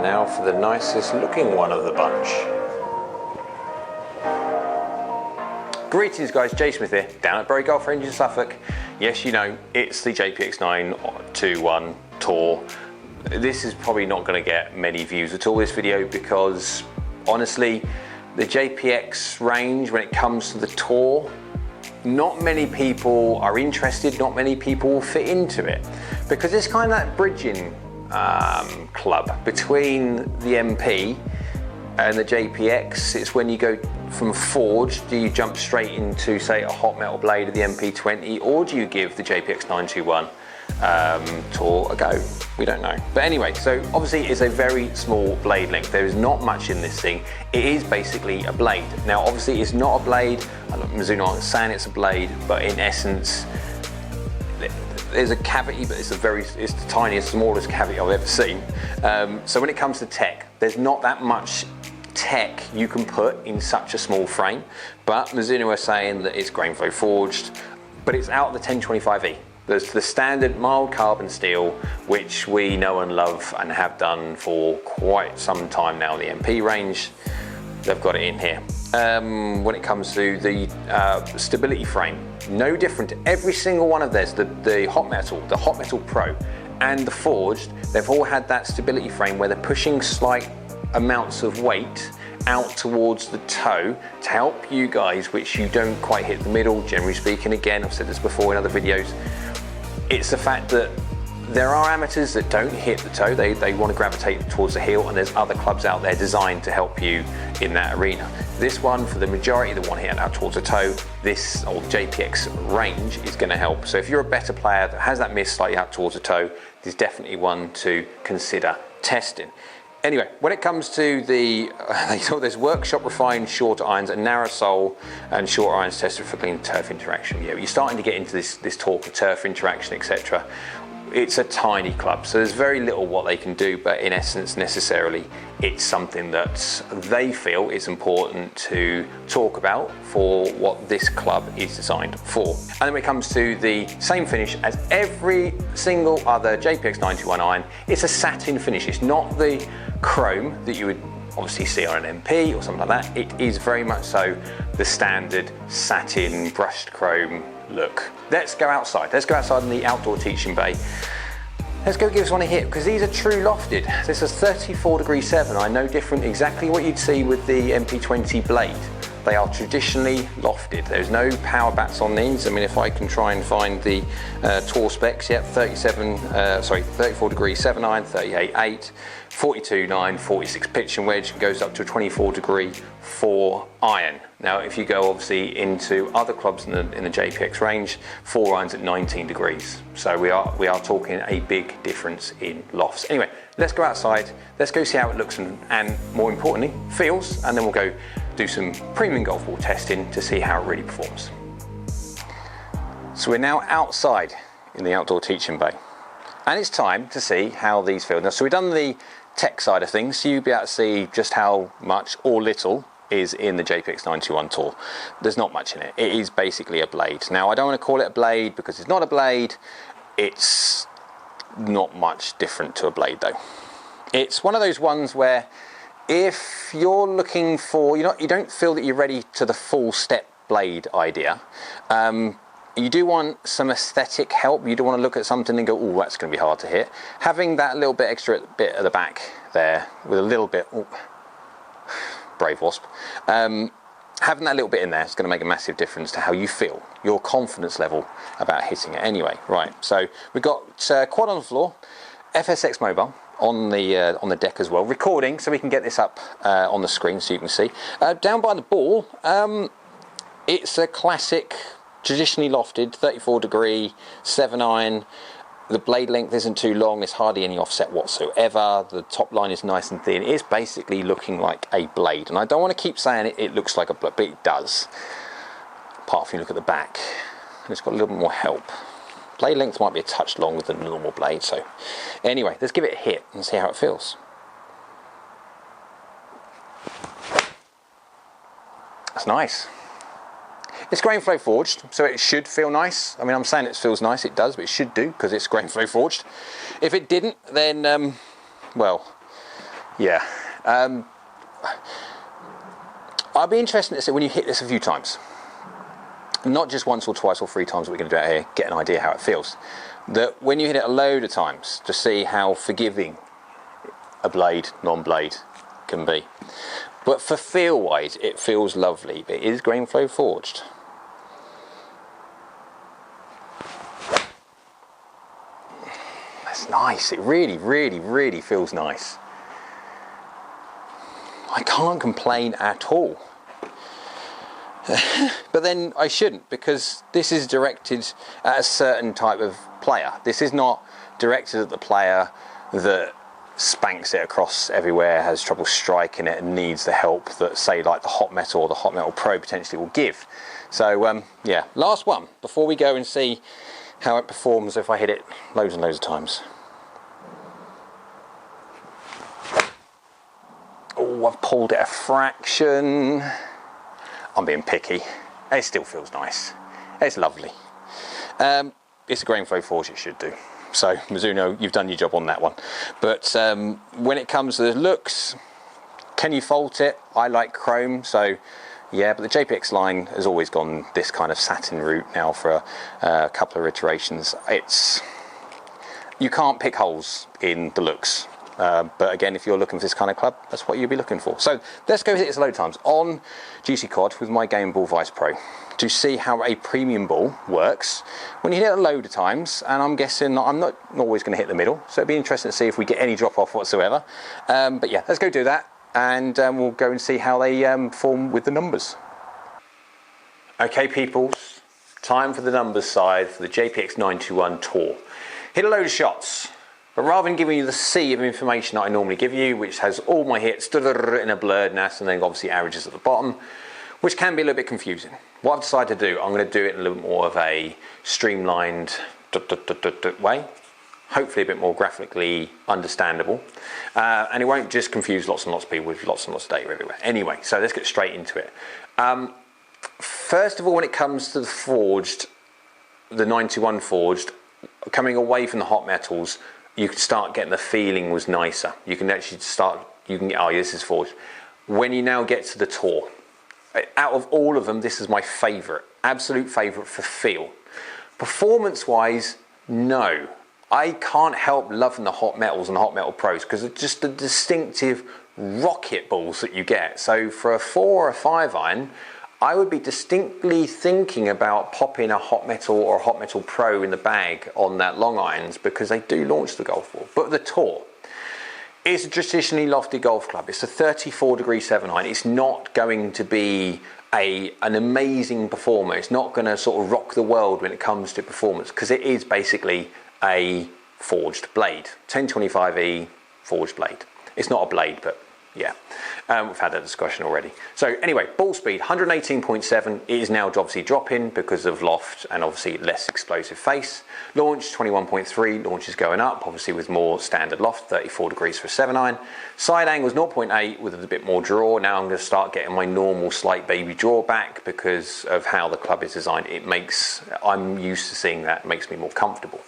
And now for the nicest looking one of the bunch. Greetings guys, Jay Smith here, down at Bury Golf Range in Suffolk. Yes, you know, it's the JPX921 Tour. This is probably not going to get many views at all, this video, because honestly, the JPX range, when it comes to the Tour, not many people are interested, not many people will fit into it. Because it's kind of that bridging club between the MP and the JPX. It's when you go from forged, do you jump straight into, say, a hot metal blade of the MP20, or do you give the JPX921 Tour a go? We don't know. But anyway, so obviously it's a very small blade length. There is not much in this thing. It is basically a blade. Now obviously it's not a blade. Mizuno aren't saying it's a blade, but in essence, there's a cavity, but it's the tiniest, smallest cavity I've ever seen. So when it comes to tech, there's not that much tech you can put in such a small frame, but Mizuno are saying that it's grain flow forged, but it's out of the 1025E. There's the standard mild carbon steel, which we know and love and have done for quite some time now. The MP range, they've got it in here. When it comes to the stability frame, no different to every single one of theirs. The hot metal Pro and the forged, they've all had that stability frame where they're pushing slight amounts of weight out towards the toe to help you guys, which you don't quite hit the middle, generally speaking. Again, I've said this before in other videos. It's the fact that there are amateurs that don't hit the toe, they want to gravitate towards the heel, and there's other clubs out there designed to help you in that arena. This one, for the majority that want to hit out towards the toe, this old JPX range is going to help. So if you're a better player that has that miss slightly out towards the toe, there's definitely one to consider testing. Anyway, when it comes to the, there's workshop refined short irons, a narrow sole, and short irons tested for clean turf interaction. Yeah, you're starting to get into this talk of turf interaction, etc. It's a tiny club, so there's very little what they can do, but in essence, necessarily, it's something that they feel is important to talk about for what this club is designed for. And then when it comes to the same finish as every single other JPX921 iron, it's a satin finish. It's not the chrome that you would obviously see on an MP or something like that. It is very much so the standard satin brushed chrome look. Let's go outside. Let's go outside in the outdoor teaching bay. Let's go give this one a hit, because these are true lofted. This is 34°7. I know different, exactly what you'd see with the MP20 blade. They are traditionally lofted. There's no power bats on these. I mean, if I can try and find the Tour specs, yeah, 34°7 iron, 38.8, 42.9, 46 pitch and wedge, goes up to a 24°4 iron. Now, if you go obviously into other clubs in the JPX range, 4 irons at 19 degrees. So we are talking a big difference in lofts. Anyway, let's go outside. Let's go see how it looks and more importantly, feels, and then we'll go do some premium golf ball testing to see how it really performs. So we're now outside in the outdoor teaching bay, and it's time to see how these feel. Now, so we've done the tech side of things, so you'll be able to see just how much or little is in the JPX921 Tour. There's not much in it. It is basically a blade. Now, I don't want to call it a blade because it's not a blade. It's not much different to a blade though. It's one of those ones where if you're looking for, you don't feel that you're ready to the full step blade idea, you do want some aesthetic help. You don't want to look at something and go, oh, that's going to be hard to hit. Having that little bit extra bit at the back there with a little bit, oh, brave wasp, having that little bit in there is going to make a massive difference to how you feel, your confidence level about hitting it. Anyway, right, so we've got quad on the floor, FSX mobile on the deck as well, recording so we can get this up on the screen so you can see. Down by the ball, it's a classic, traditionally lofted 34°7 iron. The blade length isn't too long, there's hardly any offset whatsoever. The top line is nice and thin. It is basically looking like a blade, and I don't want to keep saying it looks like a blade, but it does. Apart from you look at the back, it's got a little bit more help. Blade length might be a touch longer than the normal blade, so anyway, let's give it a hit and see how it feels. That's nice. It's grain flow forged, so it should feel nice. I mean, I'm saying it feels nice, it does, but it should do because it's grain flow forged. If it didn't, then well, Yeah. I'd be interested to see when you hit this a few times, not just once or twice or three times that we're going to do it here, get an idea how it feels. That when you hit it a load of times, to see how forgiving a blade, non-blade, can be. But for feel-wise, it feels lovely. It is grain flow forged. That's nice. It really, really, really feels nice. I can't complain at all. But then I shouldn't, because this is directed at a certain type of player. This is not directed at the player that spanks it across everywhere, has trouble striking it and needs the help that, say, like the Hot Metal or the Hot Metal Pro potentially will give. So yeah, last one before we go and see how it performs if I hit it loads and loads of times. Oh, I've pulled it a fraction. I'm being picky. It still feels nice. It's lovely. It's a grain flow forge, it should do. So Mizuno, you've done your job on that one. But when it comes to the looks, can you fault it? I like chrome, so yeah, but the JPX line has always gone this kind of satin route now for a couple of iterations. You can't pick holes in the looks. But again, if you're looking for this kind of club, that's what you'll be looking for. So let's go hit this a load of times on GC Quad with my Game Ball Vice Pro to see how a premium ball works when you hit it a load of times. And I'm guessing I'm not always going to hit the middle, so it'd be interesting to see if we get any drop off whatsoever. But yeah, let's go do that, and we'll go and see how they form with the numbers. Okay, peoples, time for the numbers side for the JPX921 Tour. Hit a load of shots. But rather than giving you the sea of information that I normally give you, which has all my hits in a blurredness and then obviously averages at the bottom, which can be a little bit confusing. What I've decided to do, I'm going to do it in a little more of a streamlined way, hopefully a bit more graphically understandable, and it won't just confuse lots and lots of people with lots and lots of data everywhere. Anyway, so let's get straight into it. First of all, when it comes to the forged, the 921 forged, coming away from the hot metals, you can start getting the feeling was nicer. You can actually start, oh, this is forged. When you now get to the Tour, out of all of them, this is my favourite, absolute favourite for feel. Performance-wise, no. I can't help loving the hot metals and the hot metal pros because of just the distinctive rocket balls that you get. So for a 4 or a 5 iron, I would be distinctly thinking about popping a Hot Metal or a Hot Metal Pro in the bag on that long irons because they do launch the golf ball. But the Tour is a traditionally lofty golf club. It's a 34-degree 7 iron. It's not going to be an amazing performer. It's not going to sort of rock the world when it comes to performance because it is basically a forged blade. 1025E forged blade. It's not a blade, but yeah, we've had that discussion already. So anyway, ball speed 118.7. It is now obviously dropping because of loft and obviously less explosive face. Launch 21.3. Launch is going up obviously with more standard loft, 34 degrees for a 7 iron. Side angles 0.8 with a bit more draw. Now I'm going to start getting my normal slight baby draw back because of how the club is designed. I'm used to seeing that. It makes me more comfortable.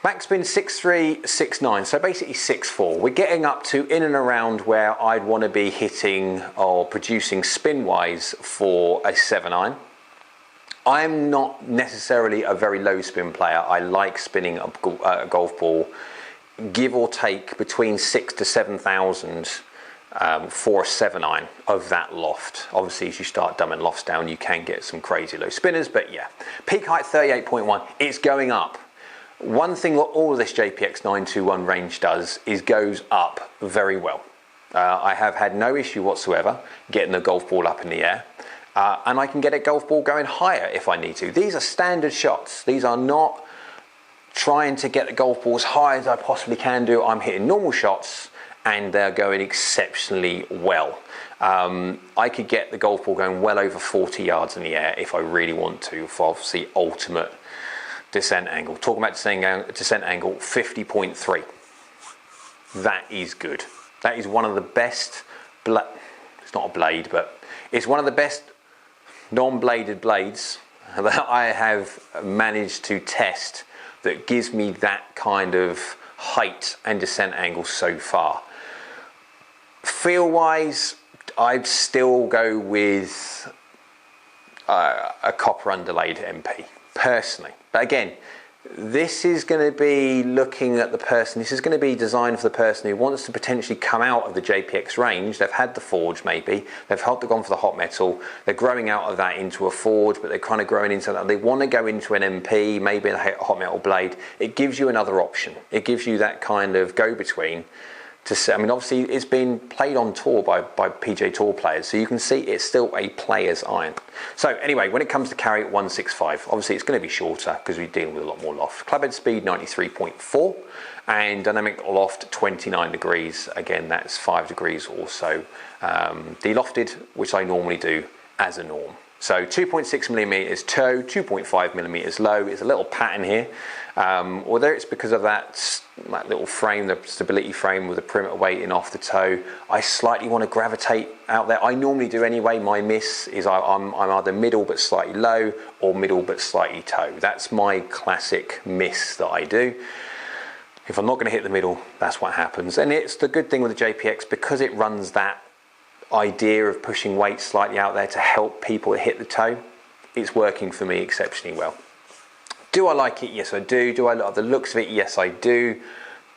Backspin 6.3, 6.9, so basically 6.4. We're getting up to in and around where I'd want to be hitting or producing spin-wise for a 7 iron. I'm not necessarily a very low spin player. I like spinning a golf ball, give or take between 6,000 to 7,000 for a 7 iron of that loft. Obviously, as you start dumbing lofts down, you can get some crazy low spinners, but yeah. Peak height 38.1, it's going up. One thing that all of this JPX921 range does is goes up very well. I have had no issue whatsoever getting the golf ball up in the air, and I can get a golf ball going higher if I need to. These are standard shots. These are not trying to get the golf ball as high as I possibly can do. I'm hitting normal shots and they're going exceptionally well. I could get the golf ball going well over 40 yards in the air if I really want to, for obviously ultimate descent angle. Talking about descent angle 50.3. That is good. That is one of the best, it's not a blade, but it's one of the best non-bladed blades that I have managed to test that gives me that kind of height and descent angle so far. Feel wise, I'd still go with a copper underlaid MP personally, but again, this is going to be looking at the person, this is going to be designed for the person who wants to potentially come out of the JPX range. They've had the forge maybe, they've gone for the hot metal, they're growing out of that into a forge, but they're kind of growing into that. They want to go into an MP, maybe a hot metal blade. It gives you another option. It gives you that kind of go-between. I mean, obviously it's been played on tour by PGA Tour players, so you can see it's still a player's iron. So anyway, when it comes to carry at 165, obviously it's going to be shorter because we're dealing with a lot more loft. Clubhead speed 93.4 and dynamic loft 29 degrees. Again, that's 5 degrees or so de-lofted, which I normally do as a norm. So 2.6 millimeters toe, 2.5 millimeters low. Is a little pattern here. Whether it's because of that little frame, the stability frame with the perimeter weighting off the toe, I slightly want to gravitate out there. I normally do anyway. My miss is I'm either middle but slightly low or middle but slightly toe. That's my classic miss that I do. If I'm not going to hit the middle, that's what happens. And it's the good thing with the JPX, because it runs that idea of pushing weight slightly out there to help people hit the toe. It's working for me exceptionally well. Do I like it? Yes, I do. Do I like the looks of it? Yes, I do.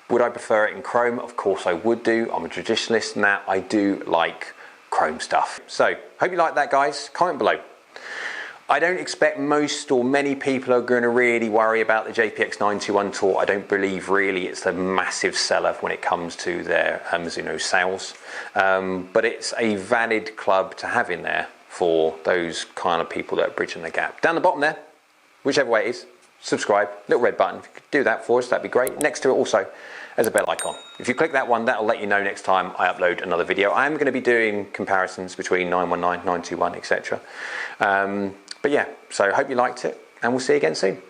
Would I prefer it in chrome? Of course I would do. I'm a traditionalist in that. I do like chrome stuff. So, hope you like that, guys. Comment below. I don't expect most or many people are going to really worry about the JPX921 Tour. I don't believe really it's a massive seller when it comes to their Mizuno sales. But it's a valid club to have in there for those kind of people that are bridging the gap. Down the bottom there, whichever way it is, subscribe, little red button. If you could do that for us, that'd be great. Next to it also, there's a bell icon. If you click that one, that'll let you know next time I upload another video. I am going to be doing comparisons between 919, 921, etc. But yeah, so hope you liked it, and we'll see you again soon.